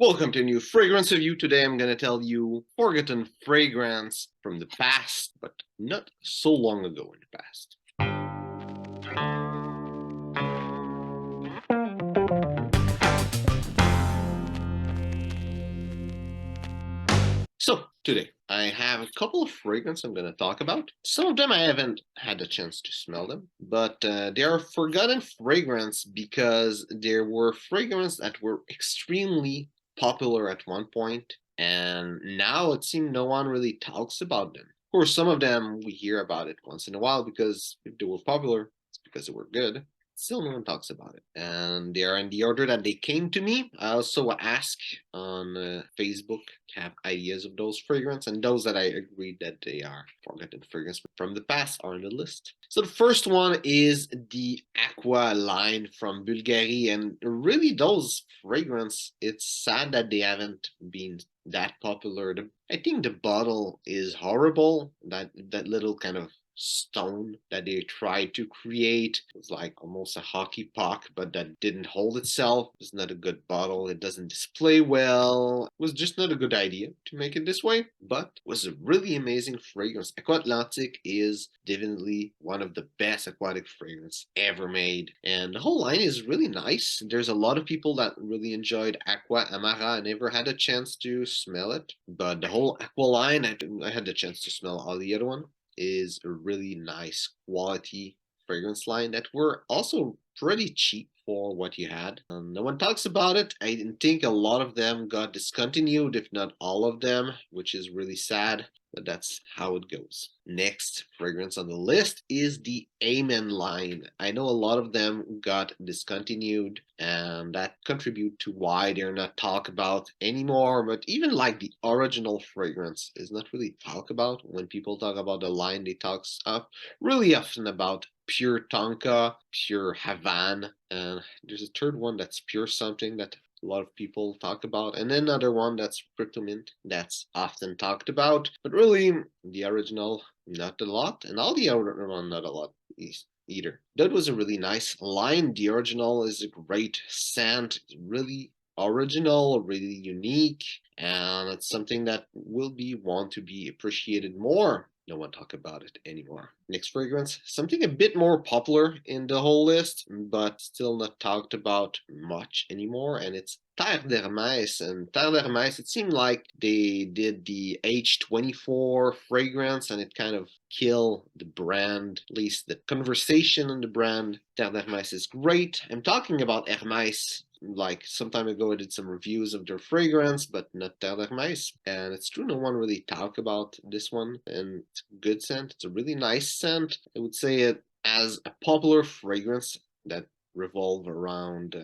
Welcome to a new fragrance review. Today I'm going to tell you forgotten fragrance from the past, but not so long ago in the past. So today I have a couple of fragrances I'm going to talk about. Some of them I haven't had a chance to smell them, but they are forgotten fragrance because there were fragrances that were extremely popular at one point, and now it seems no one really talks about them. Of course, some of them we hear about it once in a while because if they were popular, it's because they were good. Still no one talks about it, and they are in the order that they came to me. I also ask on Facebook to have ideas of those fragrance, and those that I agreed that they are forgotten fragrance from the past are on the list. So the first one is the Aqua line from Bvlgari, and really those fragrance, it's sad that they haven't been that popular. I think the bottle is horrible. That little kind of stone that they tried to create. It was like almost a hockey puck, but that didn't hold itself. It's not a good bottle. It doesn't display well. It was just not a good idea to make it this way, but it was a really amazing fragrance. Aqua Atlantic is definitely one of the best aquatic fragrance ever made, and the whole line is really nice. There's a lot of people that really enjoyed Aqua Amara. I never had a chance to smell it, but the whole Aqua line, I had the chance to smell all the other one, is a really nice quality fragrance line that were also pretty cheap for what you had. No one talks about it. I think a lot of them got discontinued, if not all of them, which is really sad, but that's how it goes. Next fragrance on the list is the Amen line. I know a lot of them got discontinued, and that contribute to why they're not talked about anymore. But even like the original fragrance is not really talked about. When people talk about the line, they talk really often about pure Tonka, pure Havana, and there's a third one that's pure something that a lot of people talk about, and then another one that's Mint that's often talked about, but really the original not a lot, and all the other one not a lot either. That was a really nice line. The original is a great scent, really original, really unique, and it's something that will be want to be appreciated more. No one talk about it anymore. Next fragrance, something a bit more popular in the whole list, but still not talked about much anymore, and it's Terre d'Hermes. And Terre d'Hermes, it seemed like they did the H24 fragrance, and it kind of killed the brand, at least the conversation on the brand. Terre d'Hermes is great. I'm talking about Hermes. Like some time ago, I did some reviews of their fragrance, but not Terre d'Hermes. And it's true, no one really talked about this one. And it's a good scent. It's a really nice scent. I would say it as a popular fragrance that revolve around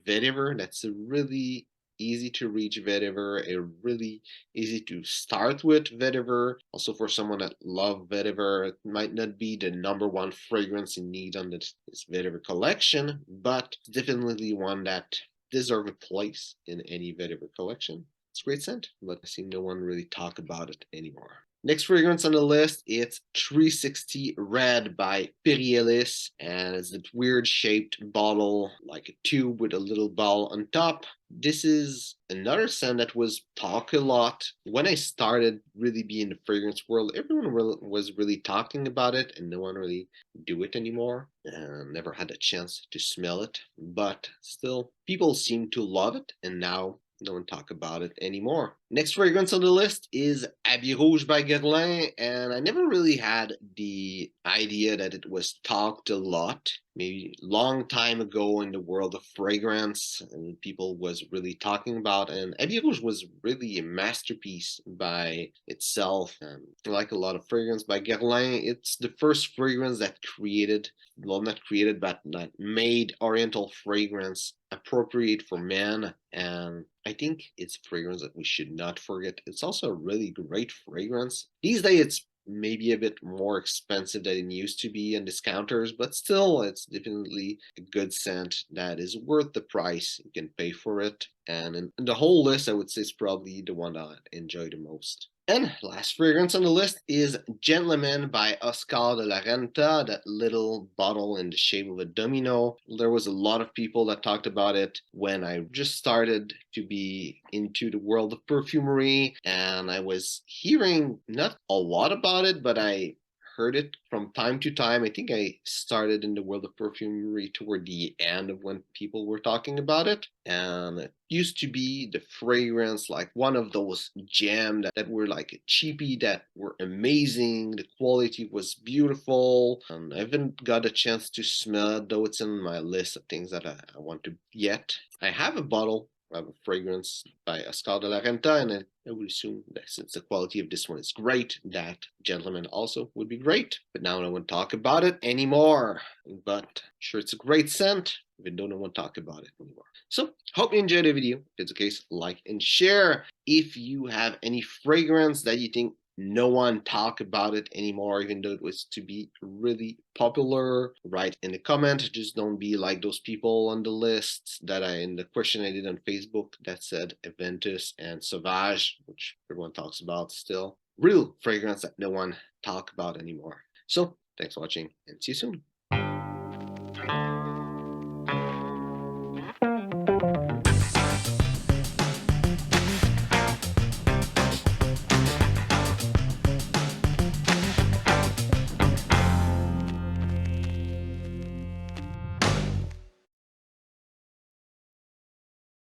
vetiver. That's a really easy to reach vetiver, a really easy to start with vetiver. Also for someone that love vetiver, it might not be the number one fragrance you need on this vetiver collection, but definitely one that deserves a place in any vetiver collection. It's a great scent, but I see no one really talk about it anymore. Next fragrance on the list, it's 360 Red by Ellis, and it's that weird shaped bottle, like a tube with a little ball on top. This is another scent that was talked a lot. When I started really being in the fragrance world, everyone was really talking about it, and no one really do it anymore. Never had a chance to smell it, but still, people seem to love it, and now no one talk about it anymore. Next fragrance on the list is Rouge by GUERLAIN, and I never really had the idea that it was talked a lot. Maybe long time ago in the world of fragrance, and people was really talking about, and Rouge was really a masterpiece by itself. Like a lot of fragrance by GUERLAIN, it's the first fragrance that created, well, not created, but that made Oriental fragrance appropriate for men, and I think it's a fragrance that we should not forget. It's also a really great fragrance. These days it's maybe a bit more expensive than it used to be in discounters, but still it's definitely a good scent that is worth the price you can pay for it. And in the whole list, I would say it's probably the one that I enjoy the most. And last fragrance on the list is Gentleman by Oscar de la Renta, that little bottle in the shape of a domino. There was a lot of people that talked about it when I just started to be into the world of perfumery, and I was hearing not a lot about it, but I heard it from time to time. I think I started in the world of perfumery toward the end of when people were talking about it. And it used to be the fragrance, like one of those gems that were like cheapy, that were amazing. The quality was beautiful. And I haven't got a chance to smell it, though it's in my list of things that I want to get. I have a bottle of a fragrance by Oscar de la Renta, and I would assume that since the quality of this one is great, that Gentleman also would be great. But now I don't want to talk about it anymore. But I'm sure it's a great scent, even though I don't want to talk about it anymore. So, hope you enjoyed the video. If it's the case, like and share. If you have any fragrance that you think no one talk about it anymore, even though it was to be really popular, write in the comment. Just don't be like those people on the list that in the question I did on Facebook that said Invictus and Sauvage, which everyone talks about still. Real fragrance that no one talk about anymore. So thanks for watching and see you soon.